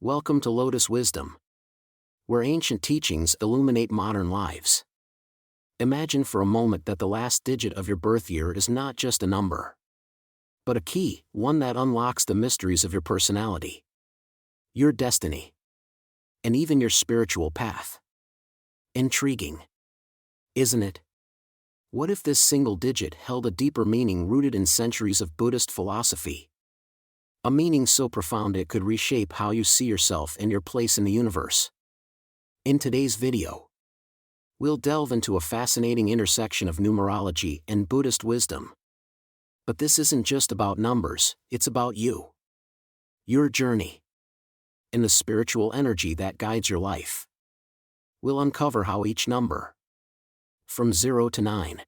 Welcome to Lotus Wisdom, where ancient teachings illuminate modern lives. Imagine for a moment that the last digit of your birth year is not just a number, but a key, one that unlocks the mysteries of your personality, your destiny, and even your spiritual path. Intriguing, isn't it? What if this single digit held a deeper meaning rooted in centuries of Buddhist philosophy? A meaning so profound it could reshape how you see yourself and your place in the universe. In today's video, we'll delve into a fascinating intersection of numerology and Buddhist wisdom. But this isn't just about numbers, it's about you, your journey, and the spiritual energy that guides your life. We'll uncover how each number, from 0 to 9,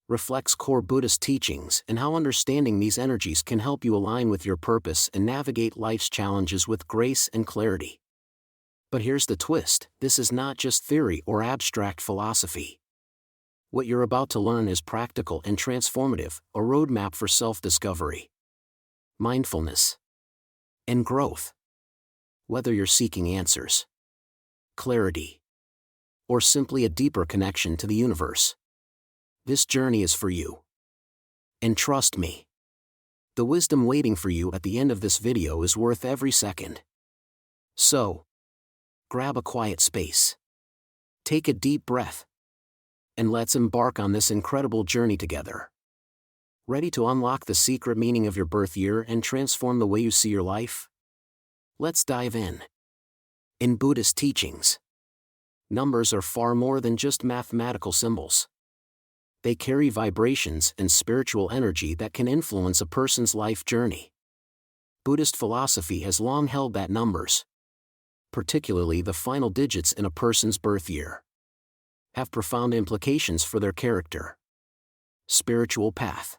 reflects core Buddhist teachings and how understanding these energies can help you align with your purpose and navigate life's challenges with grace and clarity. But here's the twist: this is not just theory or abstract philosophy. What you're about to learn is practical and transformative, a roadmap for self-discovery, mindfulness, and growth. Whether you're seeking answers, clarity, or simply a deeper connection to the universe, this journey is for you. And trust me, the wisdom waiting for you at the end of this video is worth every second. So, grab a quiet space, take a deep breath, and let's embark on this incredible journey together. Ready to unlock the secret meaning of your birth year and transform the way you see your life? Let's dive in. In Buddhist teachings, numbers are far more than just mathematical symbols. They carry vibrations and spiritual energy that can influence a person's life journey. Buddhist philosophy has long held that numbers, particularly the final digits in a person's birth year, have profound implications for their character, spiritual path,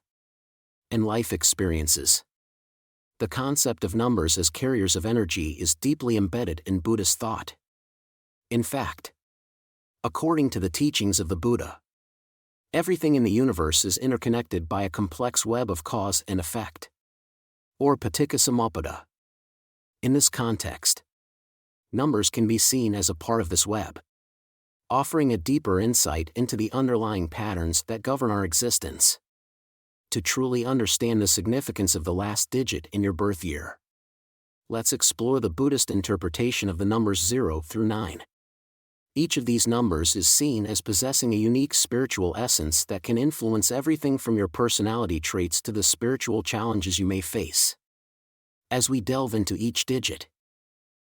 and life experiences. The concept of numbers as carriers of energy is deeply embedded in Buddhist thought. In fact, according to the teachings of the Buddha, everything in the universe is interconnected by a complex web of cause and effect, or paticca. In this context, numbers can be seen as a part of this web, offering a deeper insight into the underlying patterns that govern our existence. To truly understand the significance of the last digit in your birth year, let's explore the Buddhist interpretation of the numbers 0 through 9. Each of these numbers is seen as possessing a unique spiritual essence that can influence everything from your personality traits to the spiritual challenges you may face. As we delve into each digit,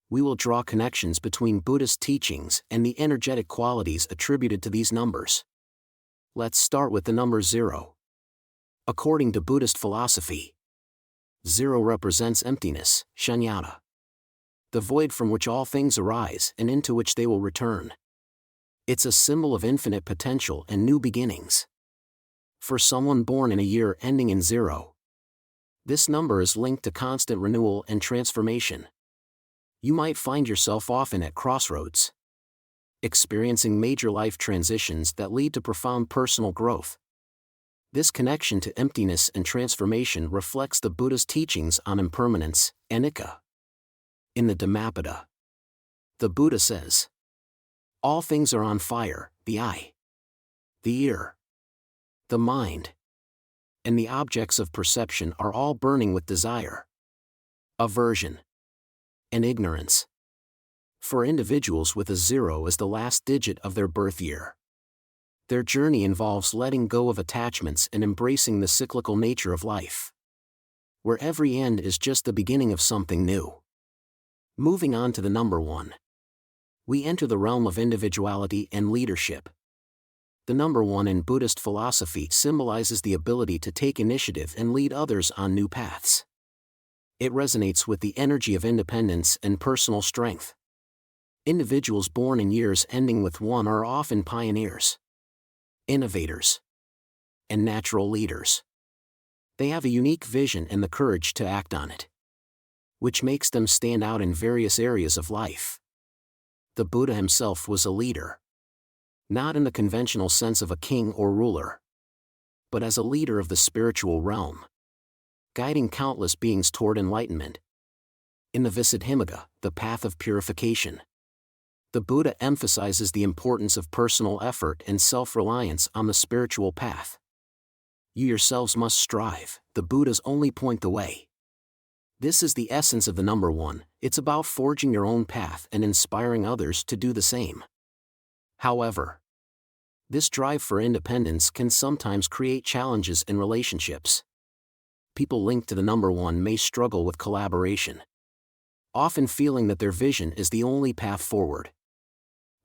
we will draw connections between Buddhist teachings and the energetic qualities attributed to these numbers. Let's start with the number 0. According to Buddhist philosophy, 0 represents emptiness, shunyata, the void from which all things arise and into which they will return. It's a symbol of infinite potential and new beginnings. For someone born in a year ending in 0, this number is linked to constant renewal and transformation. You might find yourself often at crossroads, experiencing major life transitions that lead to profound personal growth. This connection to emptiness and transformation reflects the Buddha's teachings on impermanence, anicca. In the Dhammapada, the Buddha says, all things are on fire: the eye, the ear, the mind, and the objects of perception are all burning with desire, aversion, and ignorance. For individuals with a 0 as the last digit of their birth year, their journey involves letting go of attachments and embracing the cyclical nature of life, where every end is just the beginning of something new. Moving on to the number 1, we enter the realm of individuality and leadership. The number 1 in Buddhist philosophy symbolizes the ability to take initiative and lead others on new paths. It resonates with the energy of independence and personal strength. Individuals born in years ending with 1 are often pioneers, innovators, and natural leaders. They have a unique vision and the courage to act on it, which makes them stand out in various areas of life. The Buddha himself was a leader, not in the conventional sense of a king or ruler, but as a leader of the spiritual realm, guiding countless beings toward enlightenment. In the Visuddhimagga, the path of purification, the Buddha emphasizes the importance of personal effort and self-reliance on the spiritual path. You yourselves must strive, the Buddhas only point the way. This is the essence of the number one, it's about forging your own path and inspiring others to do the same. However, this drive for independence can sometimes create challenges in relationships. People linked to the number one may struggle with collaboration, often feeling that their vision is the only path forward.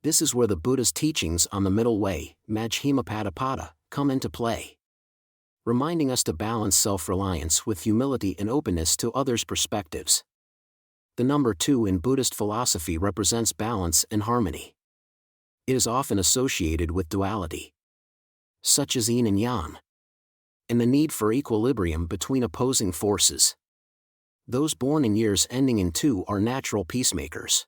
This is where the Buddha's teachings on the middle way, Majjhima Padapada, come into play, reminding us to balance self-reliance with humility and openness to others' perspectives. The number two in Buddhist philosophy represents balance and harmony. It is often associated with duality, such as yin and yang, and the need for equilibrium between opposing forces. Those born in years ending in 2 are natural peacemakers,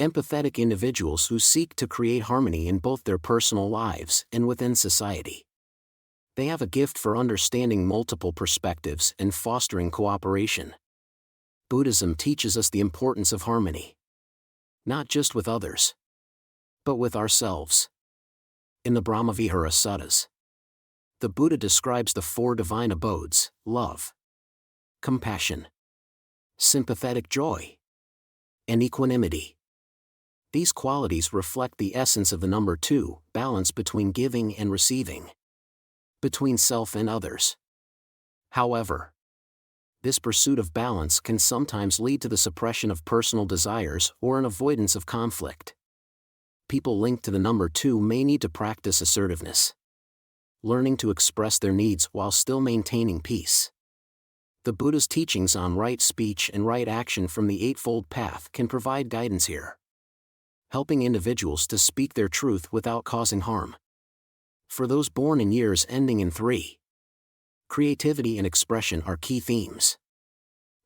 empathetic individuals who seek to create harmony in both their personal lives and within society. They have a gift for understanding multiple perspectives and fostering cooperation. Buddhism teaches us the importance of harmony, not just with others, but with ourselves. In the Brahmavihara Suttas, the Buddha describes the 4 divine abodes: love, compassion, sympathetic joy, and equanimity. These qualities reflect the essence of the number two, balance between giving and receiving, between self and others. However, this pursuit of balance can sometimes lead to the suppression of personal desires or an avoidance of conflict. People linked to the number two may need to practice assertiveness, learning to express their needs while still maintaining peace. The Buddha's teachings on right speech and right action from the Eightfold Path can provide guidance here, helping individuals to speak their truth without causing harm. For those born in years ending in 3, creativity and expression are key themes.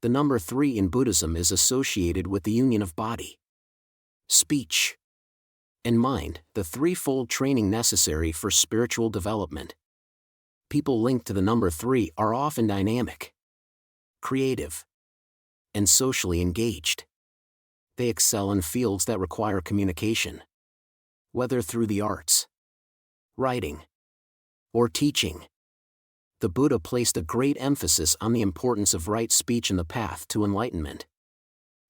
The number 3 in Buddhism is associated with the union of body, speech, and mind, the threefold training necessary for spiritual development. People linked to the number 3 are often dynamic, creative, and socially engaged. They excel in fields that require communication, whether through the arts, writing, or teaching. The Buddha placed a great emphasis on the importance of right speech in the path to enlightenment,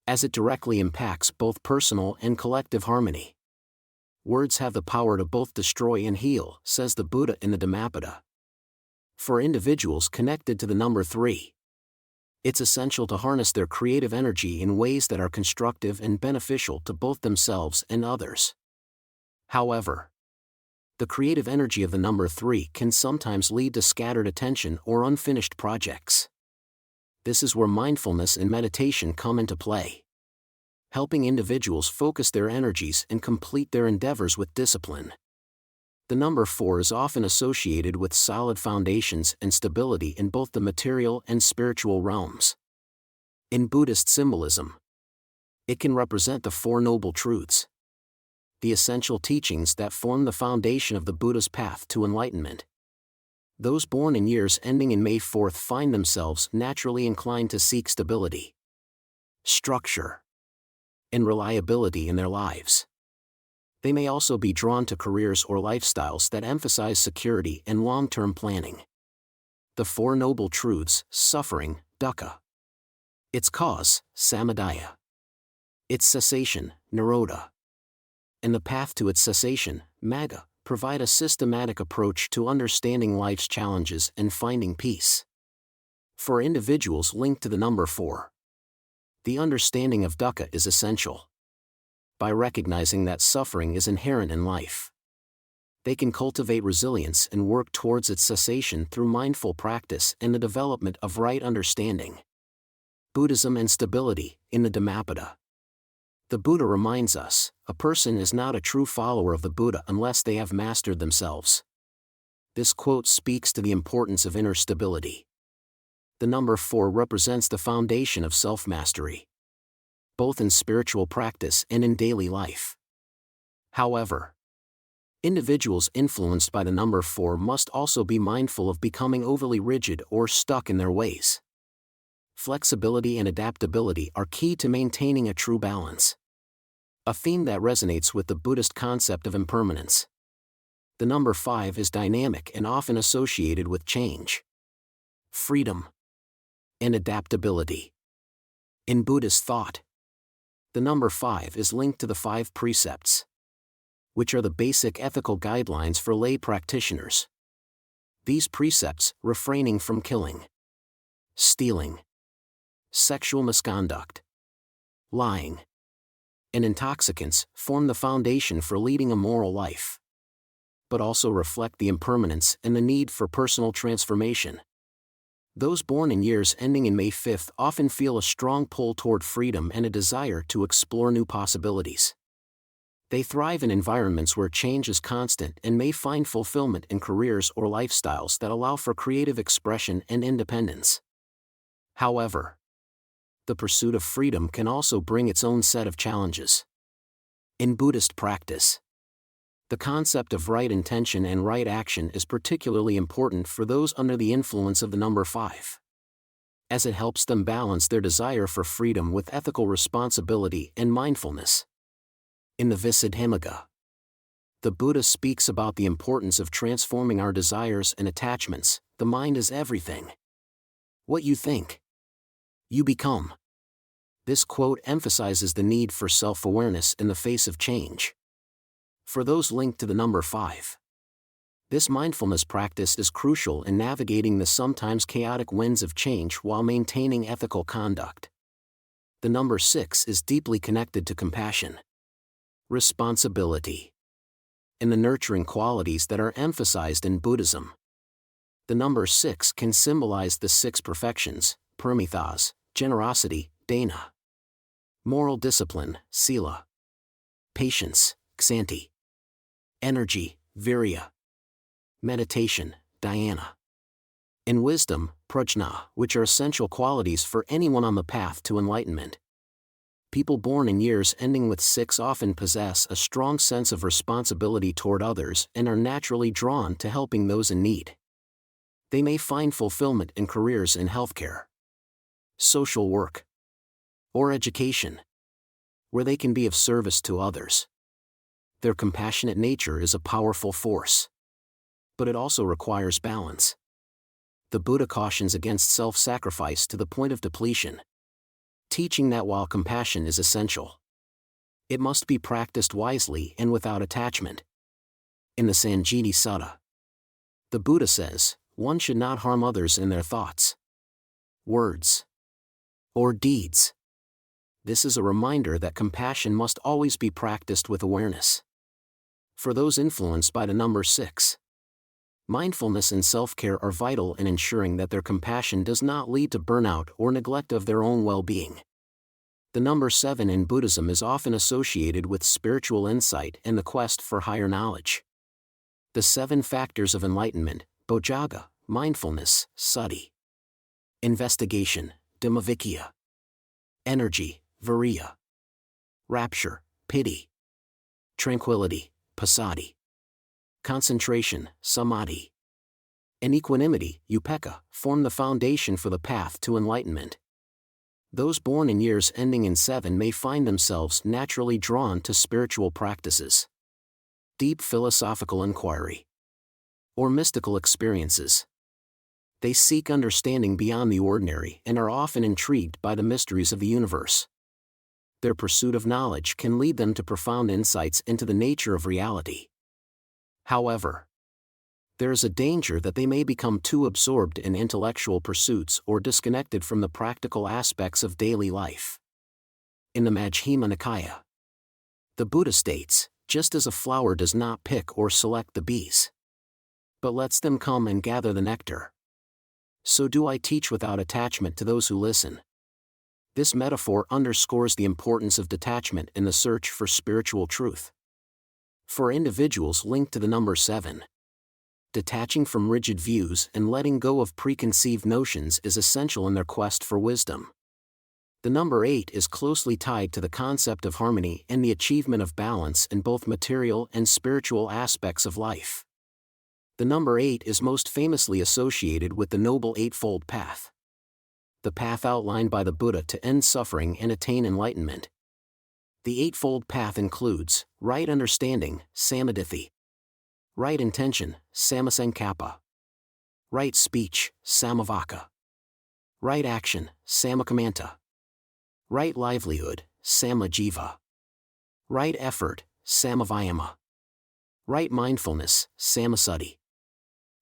as it directly impacts both personal and collective harmony. Words have the power to both destroy and heal, says the Buddha in the Dhammapada. For individuals connected to the number 3, it's essential to harness their creative energy in ways that are constructive and beneficial to both themselves and others. However, the creative energy of the number 3 can sometimes lead to scattered attention or unfinished projects. This is where mindfulness and meditation come into play, helping individuals focus their energies and complete their endeavors with discipline. The number 4 is often associated with solid foundations and stability in both the material and spiritual realms. In Buddhist symbolism, it can represent the 4 Noble Truths, the essential teachings that form the foundation of the Buddha's path to enlightenment. Those born in years ending in May 4th find themselves naturally inclined to seek stability, structure, and reliability in their lives. They may also be drawn to careers or lifestyles that emphasize security and long-term planning. The 4 Noble Truths: suffering, dukkha; its cause, samudaya; its cessation, nirodha; and the path to its cessation, magga, provide a systematic approach to understanding life's challenges and finding peace. For individuals linked to the number 4, the understanding of dukkha is essential. By recognizing that suffering is inherent in life, they can cultivate resilience and work towards its cessation through mindful practice and the development of right understanding. Buddhism and stability. In the Dhammapada, the Buddha reminds us, a person is not a true follower of the Buddha unless they have mastered themselves. This quote speaks to the importance of inner stability. The number 4 represents the foundation of self-mastery, both in spiritual practice and in daily life. However, individuals influenced by the number 4 must also be mindful of becoming overly rigid or stuck in their ways. flexibility and adaptability are key to maintaining a true balance. A theme that resonates with the Buddhist concept of impermanence. The number 5 is dynamic and often associated with change, freedom, and adaptability. In Buddhist thought, the number 5 is linked to the 5 precepts, which are the basic ethical guidelines for lay practitioners. These precepts, refraining from killing, stealing, sexual misconduct, lying, and intoxicants, form the foundation for leading a moral life, but also reflect the impermanence and the need for personal transformation. Those born in years ending in May 5 often feel a strong pull toward freedom and a desire to explore new possibilities. They thrive in environments where change is constant and may find fulfillment in careers or lifestyles that allow for creative expression and independence. However, the pursuit of freedom can also bring its own set of challenges. In Buddhist practice, the concept of right intention and right action is particularly important for those under the influence of the number 5, as it helps them balance their desire for freedom with ethical responsibility and mindfulness. In the Visuddhimagga, the Buddha speaks about the importance of transforming our desires and attachments. The mind is everything. What you think, you become. This quote emphasizes the need for self-awareness in the face of change. For those linked to the number 5, this mindfulness practice is crucial in navigating the sometimes chaotic winds of change while maintaining ethical conduct. The number 6 is deeply connected to compassion, responsibility, and the nurturing qualities that are emphasized in Buddhism. The number 6 can symbolize the 6 perfections, paramithas, generosity, dana, moral discipline, sila, patience, ksanti, energy, virya, meditation, dhyana, and wisdom, prajna, which are essential qualities for anyone on the path to enlightenment. People born in years ending with 6 often possess a strong sense of responsibility toward others and are naturally drawn to helping those in need. They may find fulfillment in careers in healthcare, social work, or education, where they can be of service to others. Their compassionate nature is a powerful force, but it also requires balance. The Buddha cautions against self-sacrifice to the point of depletion, teaching that while compassion is essential, it must be practiced wisely and without attachment. In the Sanjiti Sutta, the Buddha says, one should not harm others in their thoughts, words, or deeds. This is a reminder that compassion must always be practiced with awareness. For those influenced by the number 6, mindfulness and self-care are vital in ensuring that their compassion does not lead to burnout or neglect of their own well-being. The number 7 in Buddhism is often associated with spiritual insight and the quest for higher knowledge. The 7 factors of enlightenment, bojjhanga, mindfulness, sati, investigation, dhammavicaya, energy, virya, rapture, piti, tranquility, passaddhi, concentration, samadhi, and equanimity, upekkha, form the foundation for the path to enlightenment. Those born in years ending in 7 may find themselves naturally drawn to spiritual practices, deep philosophical inquiry, or mystical experiences. They seek understanding beyond the ordinary and are often intrigued by the mysteries of the universe. Their pursuit of knowledge can lead them to profound insights into the nature of reality. However, there is a danger that they may become too absorbed in intellectual pursuits or disconnected from the practical aspects of daily life. In the Majjhima Nikaya, the Buddha states, just as a flower does not pick or select the bees, but lets them come and gather the nectar, so do I teach without attachment to those who listen. This metaphor underscores the importance of detachment in the search for spiritual truth. For individuals linked to the number 7, detaching from rigid views and letting go of preconceived notions is essential in their quest for wisdom. The number 8 is closely tied to the concept of harmony and the achievement of balance in both material and spiritual aspects of life. The number 8 is most famously associated with the Noble Eightfold Path. the path outlined by the Buddha to end suffering and attain enlightenment. The Eightfold Path includes right understanding, samadhi; right intention, samasankappa; right speech, samavaka; right action, samakamanta; right livelihood, samajiva; right effort, samavayama; right mindfulness, samasati;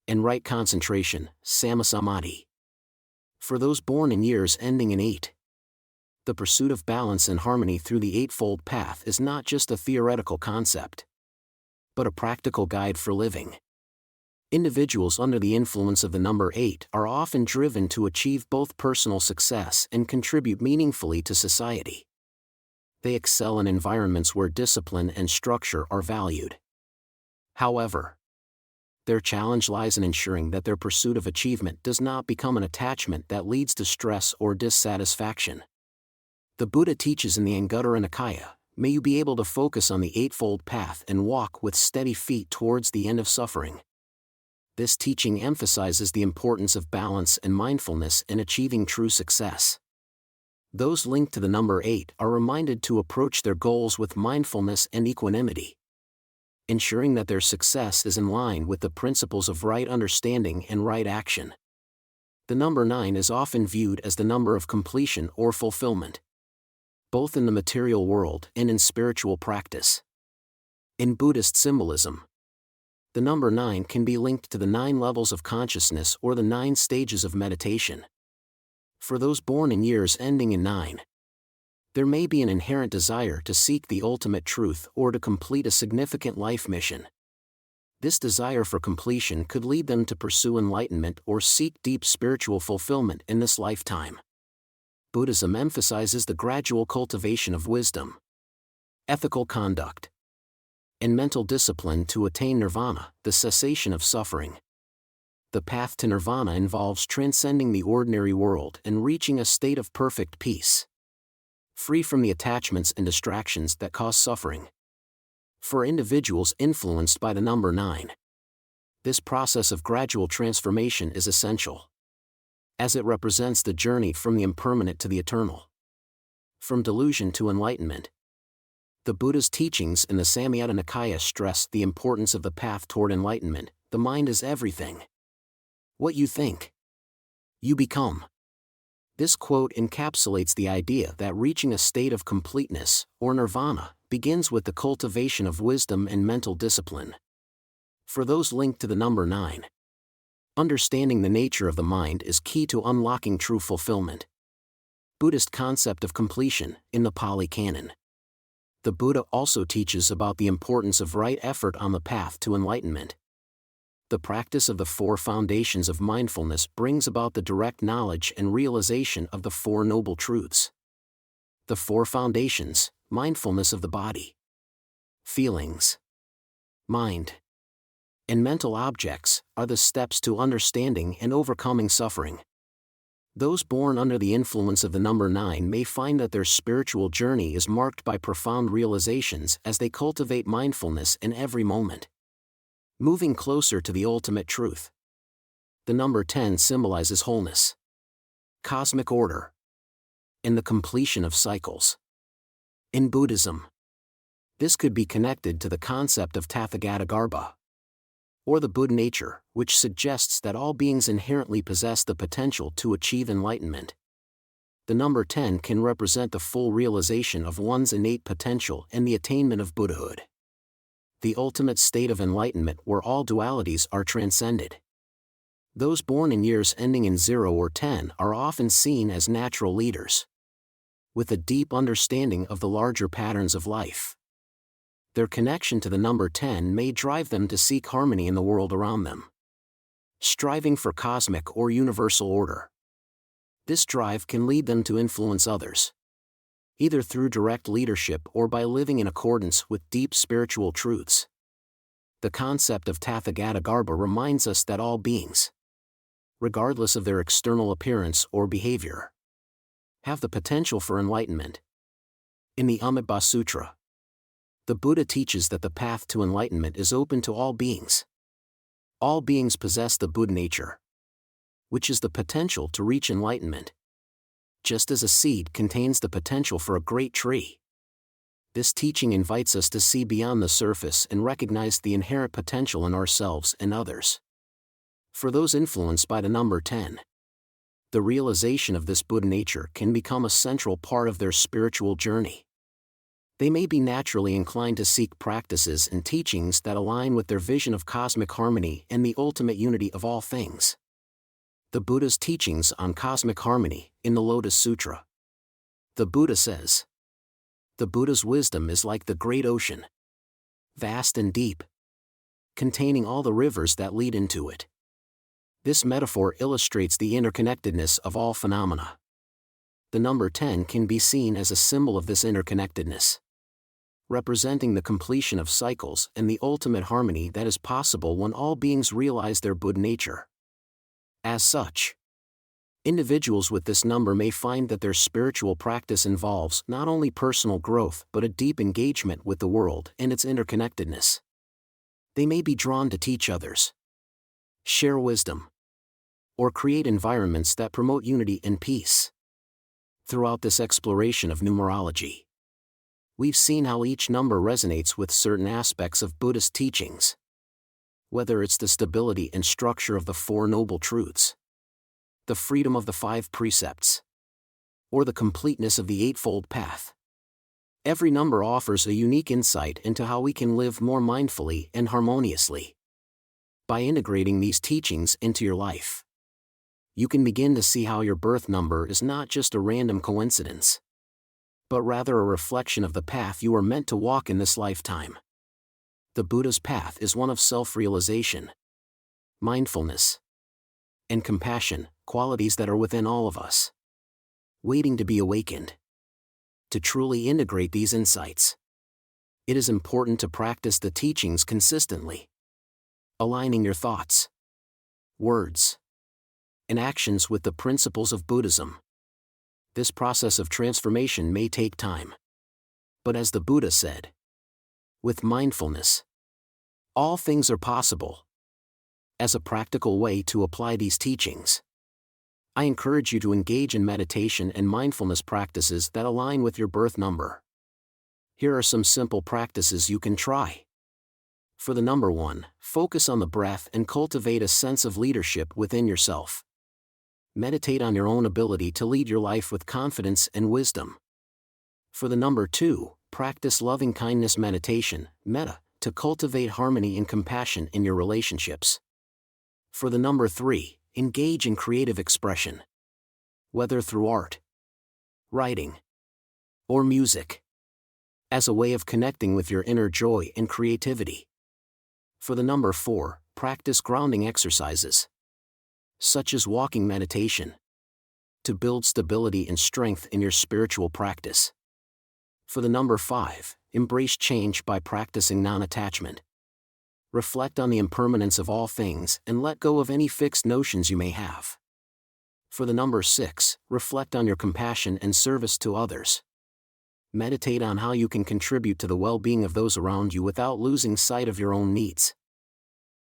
and right concentration, samasamadhi. For those born in years ending in 8, the pursuit of balance and harmony through the Eightfold Path is not just a theoretical concept, but a practical guide for living. Individuals under the influence of the number 8 are often driven to achieve both personal success and contribute meaningfully to society. They excel in environments where discipline and structure are valued. However, their challenge lies in ensuring that their pursuit of achievement does not become an attachment that leads to stress or dissatisfaction. The Buddha teaches in the Anguttara Nikaya, "May you be able to focus on the Eightfold Path and walk with steady feet towards the end of suffering." This teaching emphasizes the importance of balance and mindfulness in achieving true success. Those linked to the number 8 are reminded to approach their goals with mindfulness and equanimity, ensuring that their success is in line with the principles of right understanding and right action. The number 9 is often viewed as the number of completion or fulfillment, both in the material world and in spiritual practice. In Buddhist symbolism, the number 9 can be linked to the 9 levels of consciousness or the 9 stages of meditation. For those born in years ending in 9, there may be an inherent desire to seek the ultimate truth or to complete a significant life mission. This desire for completion could lead them to pursue enlightenment or seek deep spiritual fulfillment in this lifetime. Buddhism emphasizes the gradual cultivation of wisdom, ethical conduct, and mental discipline to attain nirvana, the cessation of suffering. The path to nirvana involves transcending the ordinary world and reaching a state of perfect peace, free from the attachments and distractions that cause suffering. For individuals influenced by the number 9, this process of gradual transformation is essential, as it represents the journey from the impermanent to the eternal, from delusion to enlightenment. The Buddha's teachings in the Samyutta Nikaya stress the importance of the path toward enlightenment. The mind is everything. What you think, you become. This quote encapsulates the idea that reaching a state of completeness, or nirvana, begins with the cultivation of wisdom and mental discipline. For those linked to the number 9, understanding the nature of the mind is key to unlocking true fulfillment. Buddhist concept of completion, in the Pali Canon. The Buddha also teaches about the importance of right effort on the path to enlightenment. The practice of the 4 foundations of mindfulness brings about the direct knowledge and realization of the 4 noble truths. The 4 foundations: mindfulness of the body, feelings, mind, and mental objects, are the steps to understanding and overcoming suffering. Those born under the influence of the number 9 may find that their spiritual journey is marked by profound realizations as they cultivate mindfulness in every moment, moving closer to the ultimate truth. The number 10 symbolizes wholeness, cosmic order, and the completion of cycles. In Buddhism, this could be connected to the concept of Tathagatagarbha, or the Buddha nature, which suggests that all beings inherently possess the potential to achieve enlightenment. The number 10 can represent the full realization of one's innate potential and the attainment of Buddhahood, the ultimate state of enlightenment where all dualities are transcended. Those born in years ending in 0 or 10 are often seen as natural leaders, with a deep understanding of the larger patterns of life. Their connection to the number 10 may drive them to seek harmony in the world around them, striving for cosmic or universal order. This drive can lead them to influence others, either through direct leadership or by living in accordance with deep spiritual truths. The concept of Tathagatagarbha reminds us that all beings, regardless of their external appearance or behavior, have the potential for enlightenment. In the Amitabha Sutra, the Buddha teaches that the path to enlightenment is open to all beings. All beings possess the Buddha nature, which is the potential to reach enlightenment. just as a seed contains the potential for a great tree. This teaching invites us to see beyond the surface and recognize the inherent potential in ourselves and others. For those influenced by the number 10, the realization of this Buddha nature can become a central part of their spiritual journey. They may be naturally inclined to seek practices and teachings that align with their vision of cosmic harmony and the ultimate unity of all things. The Buddha's teachings on cosmic harmony, in the Lotus Sutra. The Buddha says, "The Buddha's wisdom is like the great ocean, vast and deep, containing all the rivers that lead into it." This metaphor illustrates the interconnectedness of all phenomena. The number 10 can be seen as a symbol of this interconnectedness, representing the completion of cycles and the ultimate harmony that is possible when all beings realize their Buddha nature. As such, individuals with this number may find that their spiritual practice involves not only personal growth but a deep engagement with the world and its interconnectedness. They may be drawn to teach others, share wisdom, or create environments that promote unity and peace. Throughout this exploration of numerology, we've seen how each number resonates with certain aspects of Buddhist teachings. Whether it's the stability and structure of the Four Noble Truths, the freedom of the 5 precepts, or the completeness of the Eightfold Path, every number offers a unique insight into how we can live more mindfully and harmoniously. By integrating these teachings into your life, you can begin to see how your birth number is not just a random coincidence, but rather a reflection of the path you are meant to walk in this lifetime. The Buddha's path is one of self-realization, mindfulness, and compassion, qualities that are within all of us, waiting to be awakened. To truly integrate these insights, it is important to practice the teachings consistently, aligning your thoughts, words, and actions with the principles of Buddhism. This process of transformation may take time, but as the Buddha said, with mindfulness, all things are possible. As a practical way to apply these teachings, I encourage you to engage in meditation and mindfulness practices that align with your birth number. Here are some simple practices you can try. For the number 1, focus on the breath and cultivate a sense of leadership within yourself. Meditate on your own ability to lead your life with confidence and wisdom. For the number 2, practice loving-kindness meditation, metta, to cultivate harmony and compassion in your relationships. For the number 3, engage in creative expression, whether through art, writing, or music, as a way of connecting with your inner joy and creativity. For the number 4, practice grounding exercises, such as walking meditation, to build stability and strength in your spiritual practice. For the number 5, embrace change by practicing non-attachment. Reflect on the impermanence of all things and let go of any fixed notions you may have. For the number 6, reflect on your compassion and service to others. Meditate on how you can contribute to the well-being of those around you without losing sight of your own needs.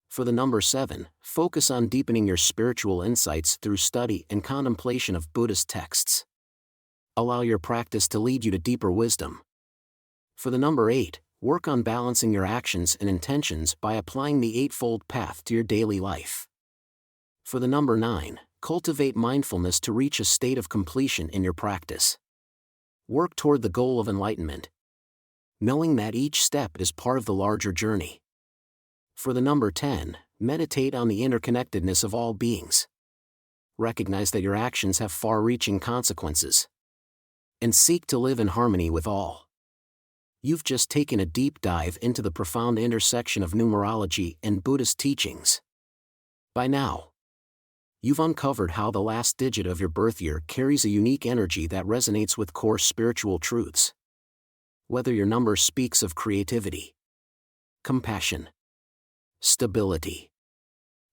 For the number 7, focus on deepening your spiritual insights through study and contemplation of Buddhist texts. Allow your practice to lead you to deeper wisdom. For the number 8, work on balancing your actions and intentions by applying the Eightfold Path to your daily life. For the number 9, cultivate mindfulness to reach a state of completion in your practice. Work toward the goal of enlightenment, knowing that each step is part of the larger journey. For the number 10, meditate on the interconnectedness of all beings. Recognize that your actions have far-reaching consequences, and seek to live in harmony with all. You've just taken a deep dive into the profound intersection of numerology and Buddhist teachings. By now, you've uncovered how the last digit of your birth year carries a unique energy that resonates with core spiritual truths. Whether your number speaks of creativity, compassion, stability,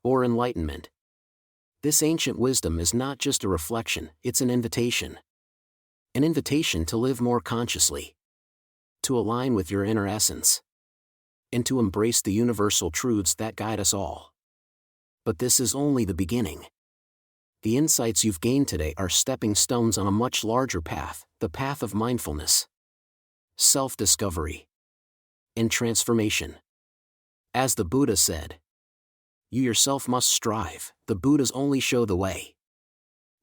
or enlightenment, this ancient wisdom is not just a reflection, it's an invitation. An invitation to live more consciously, to align with your inner essence, and to embrace the universal truths that guide us all. But this is only the beginning. The insights you've gained today are stepping stones on a much larger path, the path of mindfulness, self-discovery, and transformation. As the Buddha said, "You yourself must strive, the Buddhas only show the way."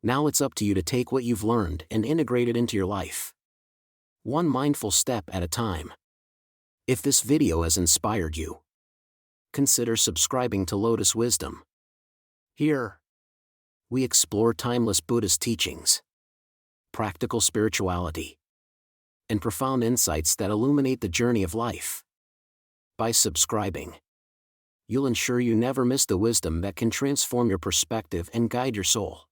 Now it's up to you to take what you've learned and integrate it into your life, one mindful step at a time. If this video has inspired you, consider subscribing to Lotus Wisdom. Here, we explore timeless Buddhist teachings, practical spirituality, and profound insights that illuminate the journey of life. By subscribing, you'll ensure you never miss the wisdom that can transform your perspective and guide your soul.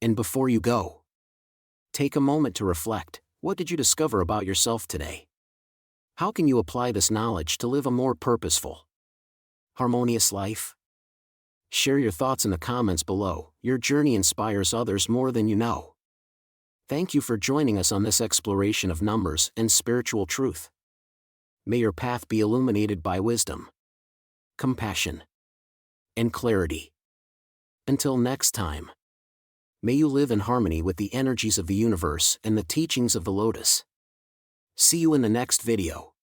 And before you go, take a moment to reflect. What did you discover about yourself today? How can you apply this knowledge to live a more purposeful, harmonious life? Share your thoughts in the comments below. Your journey inspires others more than you know. Thank you for joining us on this exploration of numbers and spiritual truth. May your path be illuminated by wisdom, compassion, and clarity. Until next time, may you live in harmony with the energies of the universe and the teachings of the Lotus. See you in the next video.